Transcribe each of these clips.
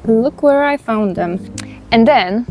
Look where I found them. And then,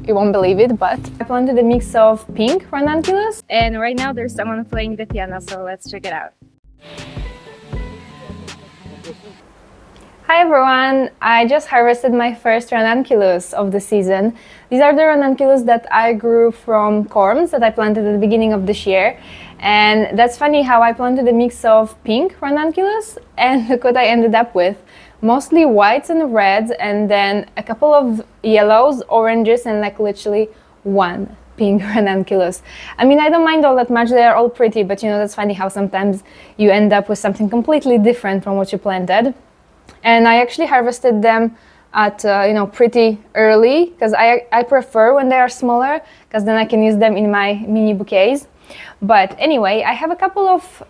you won't believe it, but I planted a mix of pink Ranunculus, and right now there's someone playing the piano, so let's check it out. Hi everyone! I just harvested my first Ranunculus of the season. These are the Ranunculus that I grew from corms that I planted at the beginning of this year. And that's funny how I planted a mix of pink Ranunculus, and look what I ended up with. Mostly whites and reds, and then a couple of yellows, oranges, and like literally one pink Ranunculus. I mean, I don't mind all that much, they are all pretty, but you know, that's funny how sometimes you end up with something completely different from what you planted. And I actually harvested them at pretty early, because I prefer when they are smaller, because then I can use them in my mini bouquets. But anyway, I have a couple of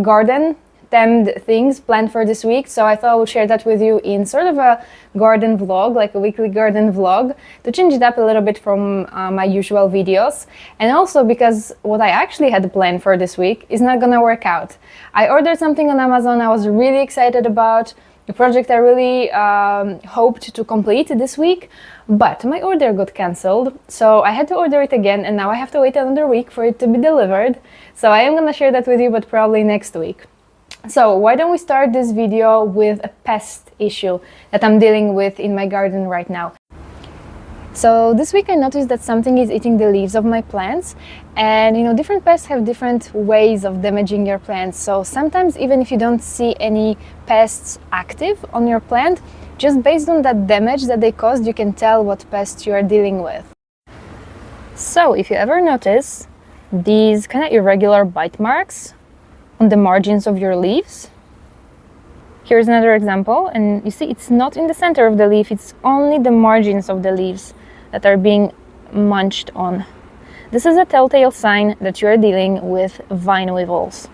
garden themed things planned for this week, so I thought I would share that with you in sort of a garden vlog, like a weekly garden vlog, to change it up a little bit from my usual videos. And also because what I actually had planned for this week is not gonna work out. I ordered something on Amazon I was really excited about, a project I really hoped to complete this week, but my order got cancelled, so I had to order it again, and now I have to wait another week for it to be delivered. So I am gonna share that with you, but probably next week. So why don't we start this video with a pest issue that I'm dealing with in my garden right now. So this week I noticed that something is eating the leaves of my plants, and you know, different pests have different ways of damaging your plants. So sometimes even if you don't see any pests active on your plant, just based on that damage that they caused, you can tell what pest you are dealing with. So if you ever notice these kind of irregular bite marks on the margins of your leaves, here's another example, and you see it's not in the center of the leaf, it's only the margins of the leaves that are being munched on. This is a telltale sign that you are dealing with vine weevils.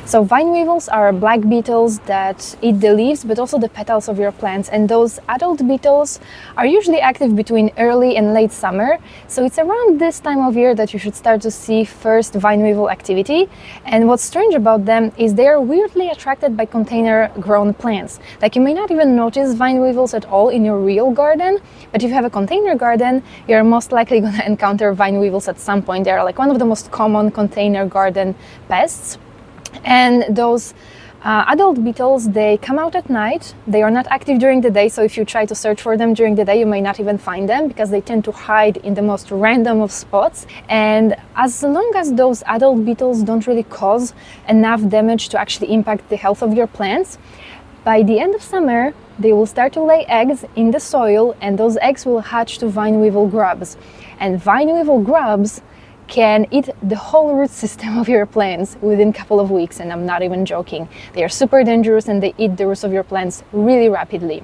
So vine weevils are black beetles that eat the leaves but also the petals of your plants, and those adult beetles are usually active between early and late summer, so it's around this time of year that you should start to see first vine weevil activity. And what's strange about them is they are weirdly attracted by container grown plants. Like, you may not even notice vine weevils at all in your real garden, but if you have a container garden, you're most likely going to encounter vine weevils at some point. They are like one of the most common container garden pests. And those adult beetles, they come out at night. They are not active during the day, so if you try to search for them during the day, you may not even find them, because they tend to hide in the most random of spots. And as long as those adult beetles don't really cause enough damage to actually impact the health of your plants, by the end of summer, they will start to lay eggs in the soil, and those eggs will hatch to vine weevil grubs. And vine weevil grubs can eat the whole root system of your plants within a couple of weeks, and I'm not even joking. They are super dangerous and they eat the roots of your plants really rapidly.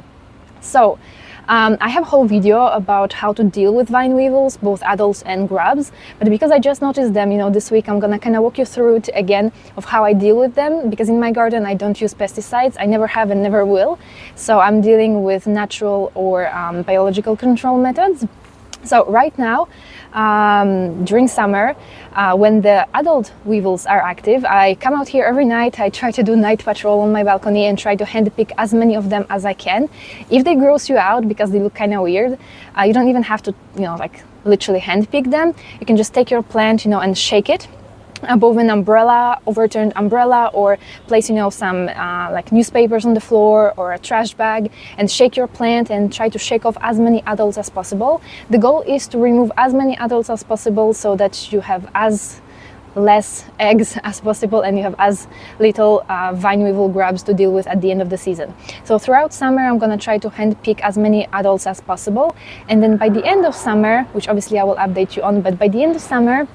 So I have a whole video about how to deal with vine weevils, both adults and grubs, but because I just noticed them, you know, this week I'm gonna kind of walk you through it again of how I deal with them, because in my garden I don't use pesticides. I never have and never will, so I'm dealing with natural or biological control methods. So right now, during summer, when the adult weevils are active, I come out here every night. I try to do night patrol on my balcony and try to handpick as many of them as I can. If they gross you out because they look kind of weird, you don't even have to, you know, like literally handpick them. You can just take your plant, you know, and shake it above an umbrella, overturned umbrella, or place, you know, some like newspapers on the floor or a trash bag, and shake your plant and try to shake off as many adults as possible. The goal is to remove as many adults as possible so that you have as less eggs as possible and you have as little vine weevil grubs to deal with at the end of the season. So throughout summer I'm gonna try to handpick as many adults as possible, and then by the end of summer, which obviously I will update you on, but by the end of summer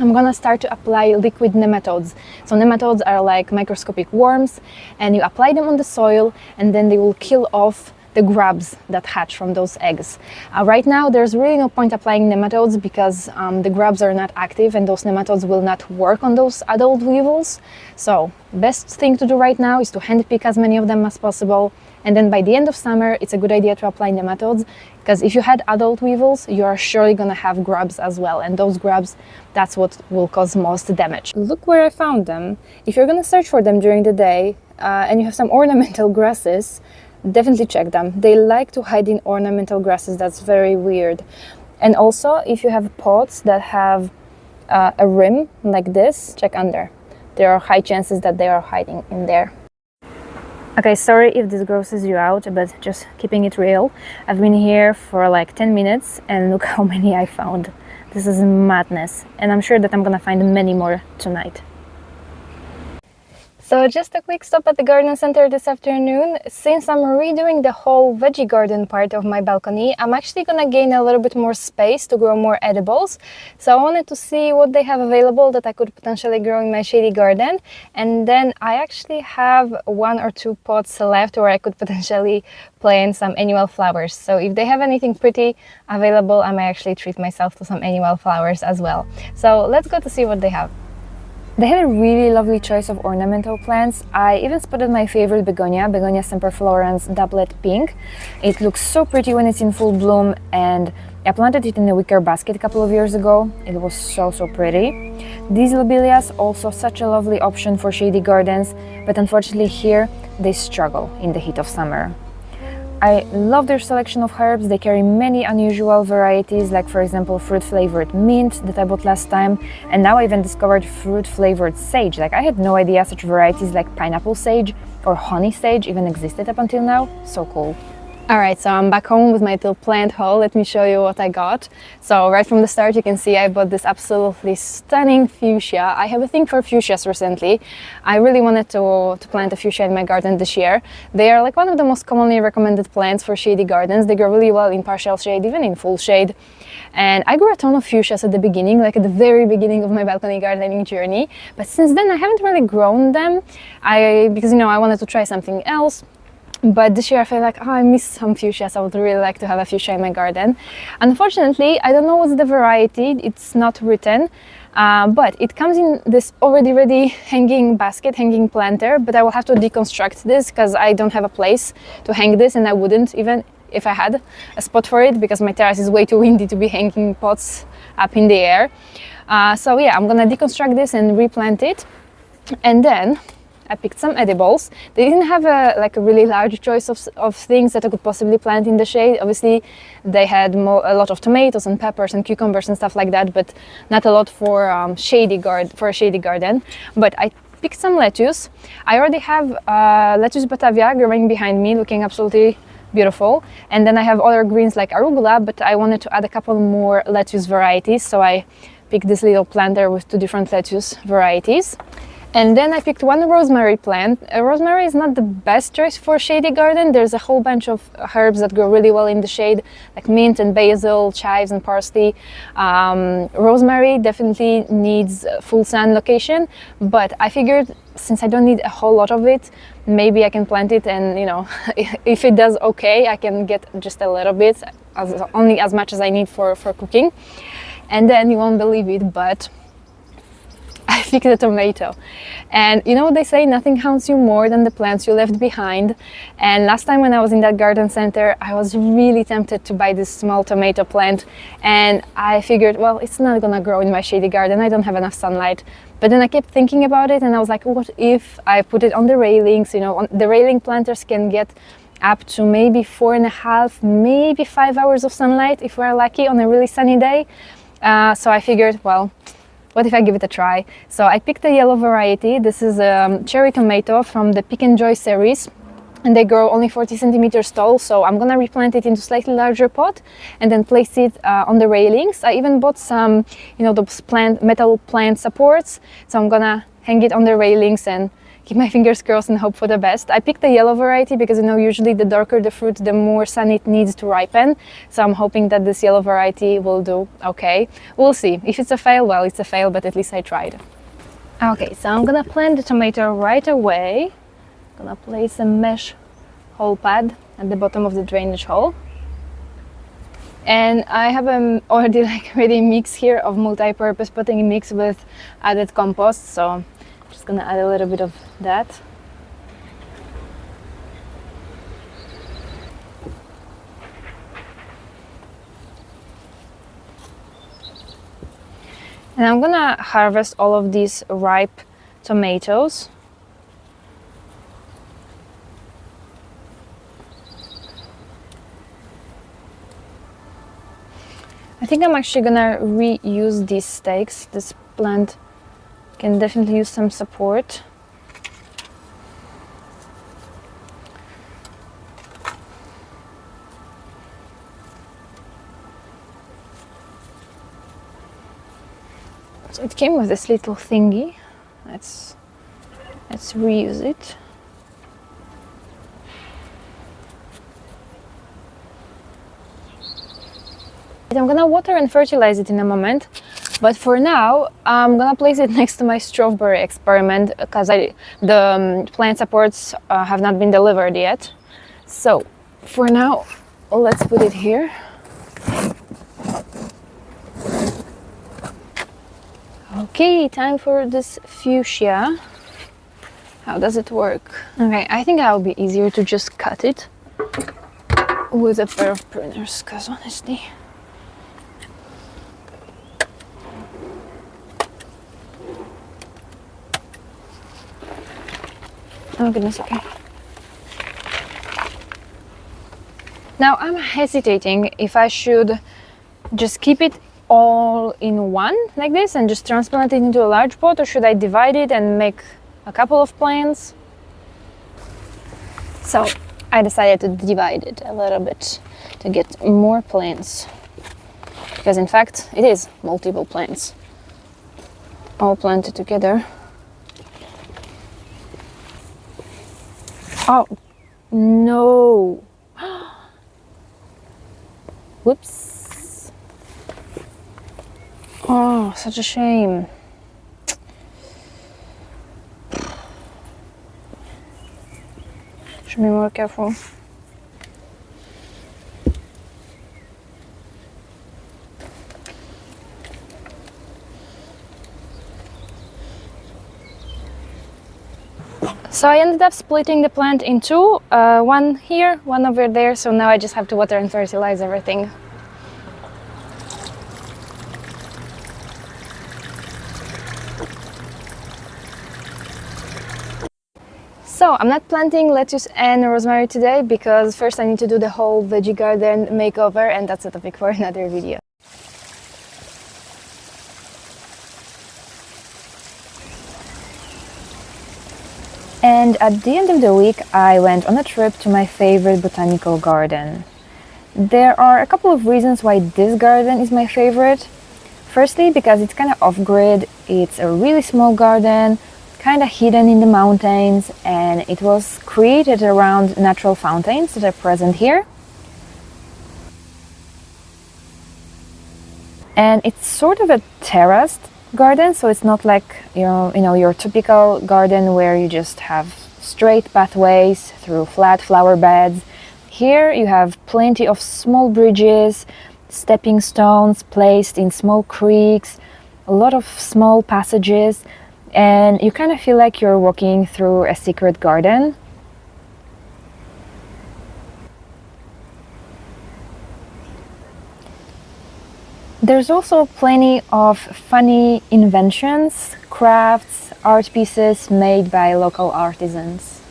I'm gonna start to apply liquid nematodes. So nematodes are like microscopic worms, and you apply them on the soil and then they will kill off the grubs that hatch from those eggs. Right now there's really no point applying nematodes because the grubs are not active and those nematodes will not work on those adult weevils. So best thing to do right now is to handpick as many of them as possible, and then by the end of summer it's a good idea to apply nematodes, because if you had adult weevils you are surely going to have grubs as well, and those grubs, that's what will cause most damage. Look where I found them. If you're going to search for them during the day and you have some ornamental grasses, definitely check them. They like to hide in ornamental grasses. That's very weird. And also, if you have pots that have a rim like this, check under. There are high chances that they are hiding in there. Okay, sorry if this grosses you out, but just keeping it real. I've been here for like 10 minutes and look how many I found. This is madness, and I'm sure that I'm gonna find many more tonight. So just a quick stop at the garden center this afternoon. Since I'm redoing the whole veggie garden part of my balcony, I'm actually gonna gain a little bit more space to grow more edibles. So I wanted to see what they have available that I could potentially grow in my shady garden. And then I actually have 1 or 2 pots left where I could potentially plant some annual flowers. So if they have anything pretty available, I might actually treat myself to some annual flowers as well. So let's go to see what they have. They had a really lovely choice of ornamental plants. I even spotted my favorite begonia, Begonia semperflorens doublet pink. It looks so pretty when it's in full bloom, and I planted it in a wicker basket a couple of years ago. It was so pretty. These lobelias, also such a lovely option for shady gardens, but unfortunately here they struggle in the heat of summer. I love their selection of herbs. They carry many unusual varieties, like for example fruit-flavored mint that I bought last time, and now I even discovered fruit-flavored sage. Like I had no idea such varieties like pineapple sage or honey sage even existed up until now. So cool. Alright, so I'm back home with my little plant haul. Let me show you what I got. So right from the start you can see I bought this absolutely stunning fuchsia. I have a thing for fuchsias recently. I really wanted to plant a fuchsia in my garden this year. They are like one of the most commonly recommended plants for shady gardens. They grow really well in partial shade, even in full shade. And I grew a ton of fuchsias at the beginning, like at the very beginning of my balcony gardening journey. But since then I haven't really grown them because I wanted to try something else. But this year I feel like, I miss some fuchsias. I would really like to have a fuchsia in my garden. Unfortunately, I don't know what's the variety. It's not written, but it comes in this already ready hanging basket, hanging planter, but I will have to deconstruct this because I don't have a place to hang this, and I wouldn't even if I had a spot for it because my terrace is way too windy to be hanging pots up in the air. So yeah, I'm gonna deconstruct this and replant it. And then I picked some edibles. They didn't have a really large choice of things that I could possibly plant in the shade. Obviously, they had a lot of tomatoes and peppers and cucumbers and stuff like that, but not a lot for a shady garden. But I picked some lettuce. I already have lettuce Batavia growing behind me, looking absolutely beautiful. And then I have other greens like arugula, but I wanted to add a couple more lettuce varieties, so I picked this little planter with 2 different lettuce varieties. And then I picked 1 rosemary plant. Rosemary is not the best choice for a shady garden. There's a whole bunch of herbs that grow really well in the shade, like mint and basil, chives and parsley. Rosemary definitely needs full sun location, but I figured since I don't need a whole lot of it, maybe I can plant it and, if it does okay, I can get just a little bit, only as much as I need for cooking. And then you won't believe it, but I picked a tomato. And you know what they say, nothing haunts you more than the plants you left behind. And last time when I was in that garden center, I was really tempted to buy this small tomato plant, and I figured, well, it's not gonna grow in my shady garden, I don't have enough sunlight. But then I kept thinking about it and I was like, what if I put it on the railings? The railing planters can get up to maybe 4.5, maybe 5 hours of sunlight if we're lucky on a really sunny day. So I figured, well, what if I give it a try? So I picked a yellow variety. This is a cherry tomato from the Pick and Joy series, and they grow only 40 centimeters tall. So I'm gonna replant it into slightly larger pot and then place it on the railings. I even bought some, those metal plant supports. So I'm gonna hang it on the railings and keep my fingers crossed and hope for the best. I picked the yellow variety because usually the darker the fruit, the more sun it needs to ripen. So I'm hoping that this yellow variety will do okay. We'll see. If it's a fail, well, it's a fail, but at least I tried. Okay, so I'm gonna plant the tomato right away. I'm gonna place a mesh hole pad at the bottom of the drainage hole. And I have already ready mix here of multi-purpose potting mix with added compost. So just gonna add a little bit of that. And I'm gonna harvest all of these ripe tomatoes. I think I'm actually gonna reuse these stakes. This plant can definitely use some support. So it came with this little thingy. Let's reuse it. I'm gonna water and fertilize it in a moment, but for now I'm gonna place it next to my strawberry experiment because the plant supports have not been delivered yet. So for now, let's put it here. Okay, time for this fuchsia. How does it work? Okay, I think that would be easier to just cut it with a pair of pruners, because honestly... Oh goodness, okay. Now I'm hesitating if I should just keep it all in one like this and just transplant it into a large pot, or should I divide it and make a couple of plants? So I decided to divide it a little bit to get more plants, because in fact it is multiple plants all planted together. Oh no! Whoops! Oh, such a shame. Should be more careful. So I ended up splitting the plant in two, one here, one over there, so now I just have to water and fertilize everything. So I'm not planting lettuce and rosemary today because first I need to do the whole veggie garden makeover, and that's a topic for another video. And at the end of the week, I went on a trip to my favorite botanical garden. There are a couple of reasons why this garden is my favorite. Firstly, because it's kind of off-grid, it's a really small garden, kind of hidden in the mountains, and it was created around natural fountains that are present here. And it's sort of a terraced garden, so it's not like your typical garden where you just have straight pathways through flat flower beds. Here you have plenty of small bridges, stepping stones placed in small creeks, a lot of small passages, and you kind of feel like you're walking through a secret garden. There's also plenty of funny inventions, crafts, art pieces made by local artisans.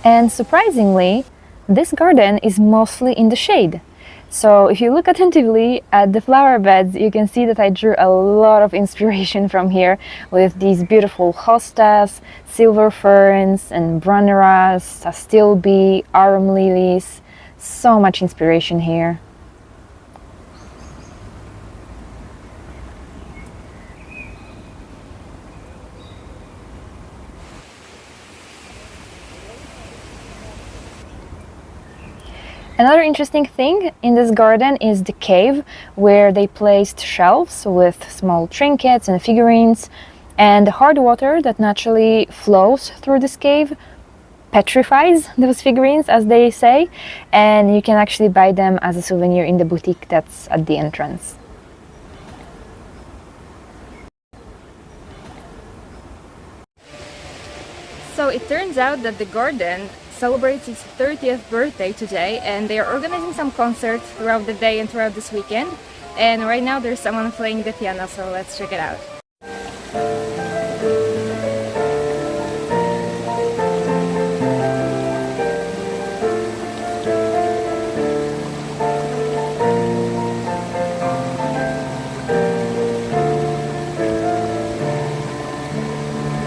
And surprisingly, this garden is mostly in the shade. So if you look attentively at the flower beds, you can see that I drew a lot of inspiration from here with these beautiful hostas, silver ferns and brunnera's, astilbe, arum lilies. So much inspiration here. Another interesting thing in this garden is the cave, where they placed shelves with small trinkets and figurines, and the hard water that naturally flows through this cave petrifies those figurines, as they say, and you can actually buy them as a souvenir in the boutique that's at the entrance. So it turns out that the garden celebrates its 30th birthday today, and they are organizing some concerts throughout the day and throughout this weekend. And right now there's someone playing the piano, so let's check it out.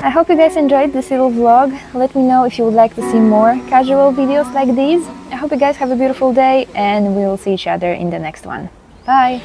I hope you guys enjoyed this little vlog. Let me know if you would like to see more casual videos like these. I hope you guys have a beautiful day, and we will see each other in the next one. Bye!